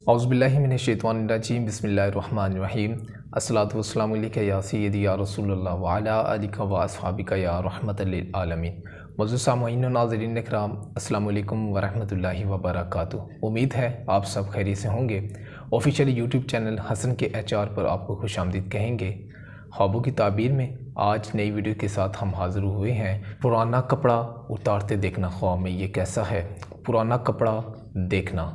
औज़ुबिल्लाहि मिनश्शैतानिर्रजीम बिस्मिल्लाहिर्रहमानिर्रहीम अस्सलातु वस्सलामु अलैका या सय्यदी या रसूलल्लाह व अला आलिका व अस्हाबिका या रहमतल लिल आलमीन। मौजूद सामईन व नाज़रीन इकराम, अस्सलामु अलैकुम व रहमतुल्लाहि व बरकातुहू। उम्मीद है आप सब खैरियत से होंगे। ऑफिशियल यूट्यूब चैनल हसन के HR पर आपको खुशामदीद कहेंगे। ख्वाबों की ताबीर में आज नई वीडियो के साथ हम हाज़िर हुए हैं। पुराना कपड़ा उतारते देखना ख्वाब में ये कैसा है। पुराना कपड़ा देखना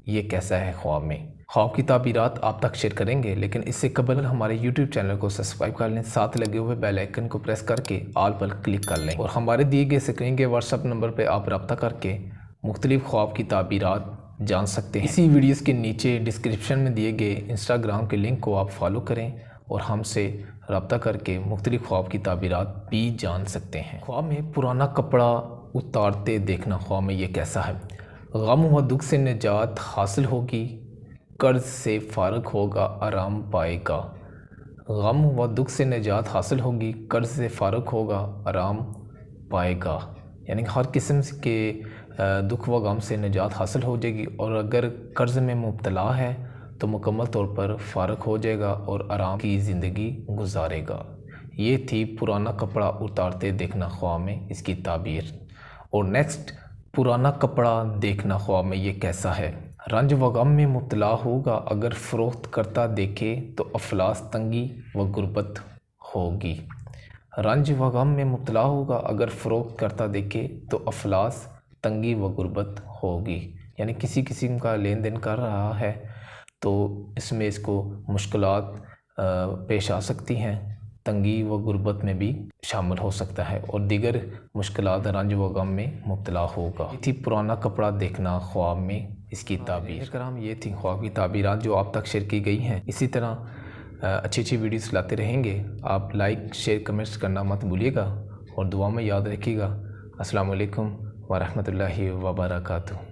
ये कैसा है ख्वाब में। ख्वाब की ताबीरात आप तक शेयर करेंगे, लेकिन इससे कबल हमारे YouTube चैनल को सब्सक्राइब कर लें, साथ लगे हुए बेल आइकन को प्रेस करके ऑल पर क्लिक कर लें और हमारे दिए गए स्क्रीन के WhatsApp नंबर पर आप रब्ता करके मुख्तलिफ ख्वाब की ताबीरात जान सकते हैं। इसी वीडियोज़ के नीचे डिस्क्रिप्शन में दिए गए इंस्टाग्राम के लिंक को आप फॉलो करें और हमसे रब्ता करके मुख्तलिफ ख्वाब की ताबीरात भी जान सकते हैं। ख्वाब में पुराना कपड़ा उतारते देखना ख्वाब में ये कैसा है। गम व दुख से निजात हासिल होगी, कर्ज से फारग होगा, आराम पाएगा। गम व दुख से निजात हासिल होगी, कर्ज से फारग होगा, आराम पाएगा। यानी हर किस्म के दुख व गम से निजात हासिल हो जाएगी और अगर कर्ज में मुब्तला है तो मुकम्मल तौर पर फारग हो जाएगा और आराम की ज़िंदगी गुजारेगा। ये थी पुराना कपड़ा उतारते देखना ख्वाब में इसकी ताबीर। और नेक्स्ट, पुराना कपड़ा देखना ख्वाब में ये कैसा है। रंज व गम में मुब्तला होगा, अगर फ़रोख्त करता देखे तो अफलास तंगी व गुर्बत होगी। रंज व गम में मुब्तला होगा, अगर फ़रोख्त करता देखे तो अफलास तंगी व गुर्बत होगी। यानी किसी किस्म का लेन देन कर रहा है तो इसमें इसको मुश्किलात पेश आ सकती हैं, तंगी व गुर्बत में भी शामिल हो सकता है और दीगर मुश्किलात रंज व गम में मुब्तला होगा। ये थी पुराना कपड़ा देखना ख्वाब में इसकी ताबीर। कराम, ये थी ख्वाब की ताबीरात जो आप तक शेयर की गई हैं। इसी तरह अच्छी अच्छी वीडियोस लाते रहेंगे। आप लाइक शेयर कमेंट्स करना मत भूलिएगा और दुआ में याद रखिएगा। अस्सलामु अलैकुम व रहमतुल्लाहि व बरकातुहू।